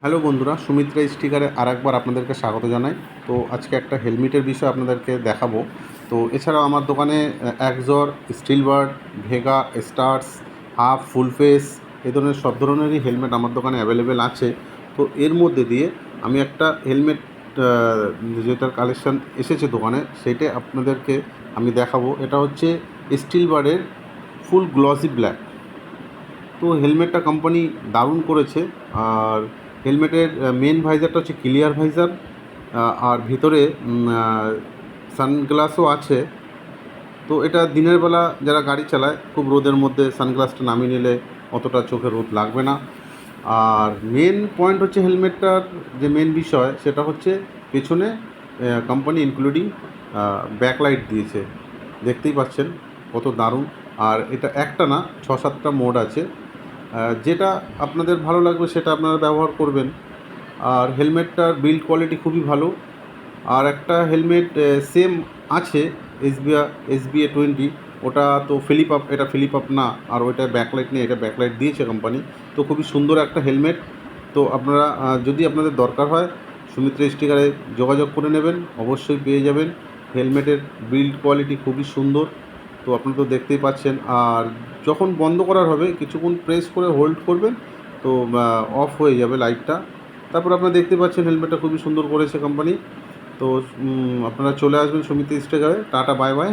Hello বন্ধুরা, সুমিত্রা স্টিকারে আরেকবার আপনাদেরকে স্বাগত জানাই। তো আজকে একটা হেলমেটের বিষয় আপনাদেরকে দেখাবো। তো এছাড়াও আমার দোকানে একজর, স্টিলবার্ড, Vega, stars, half, full face এই ধরনের সব ধরনেরই হেলমেট আমার দোকানে অ্যাভেলেবেল আছে। তো এর মধ্যে দিয়ে আমি একটা হেলমেট যেটার কালেকশান এসেছে দোকানে সেইটা আপনাদেরকে আমি দেখাবো। এটা হচ্ছে স্টিলবার্ডের ফুল গ্লসি ব্ল্যাক। তো হেলমেটটা কোম্পানি দারুণ করেছে। আর হেলমেটের মেন ভাইজারটা হচ্ছে ক্লিয়ার ভাইজার, আর ভিতরে সানগ্লাসও আছে। তো এটা দিনের বেলা যারা গাড়ি চালায় খুব রোদের মধ্যে সানগ্লাসটা নামিয়ে নিলে অতটা চোখে রোদ লাগবে না। আর মেন পয়েন্ট হচ্ছে হেলমেটটার যে মেন বিষয় সেটা হচ্ছে পেছনে কোম্পানি ইনক্লুডিং ব্যাকলাইট দিয়েছে। দেখতেই পাচ্ছেন কত দারুণ। আর এটা একটা না, 6-7টা মোড আছে। যেটা আপনাদের ভালো লাগবে সেটা আপনারা ব্যবহার করবেন। আর হেলমেটটার বিল্ড কোয়ালিটি খুবই ভালো। আর একটা হেলমেট সেম আছে, এসবিএ 20, ওটা তো ফিলিপ আপ, এটা ফিলিপ আপ না। আর ওইটা ব্যাকলাইট নেই, এটা ব্যাকলাইট দিয়েছে কোম্পানি। তো খুবই সুন্দর একটা হেলমেট। তো আপনারা যদি আপনাদের দরকার হয় সুমিত্রা স্টিকারে যোগাযোগ করে নেবেন, অবশ্যই পেয়ে যাবেন। হেলমেটের বিল্ড কোয়ালিটি খুবই সুন্দর। তো আপনারা তো দেখতেই পাচ্ছেন। আর যখন বন্ধ করার হবে কিছুক্ষণ প্রেস করে হোল্ড করবেন, তো অফ হয়ে যাবে লাইটটা। তারপর আপনারা দেখতে পাচ্ছেন হেলমেটটা খুবই সুন্দর করেছে কোম্পানি। তো আপনারা চলে আসবেন সুমিত্রা স্টিকারে। Tata, bye by.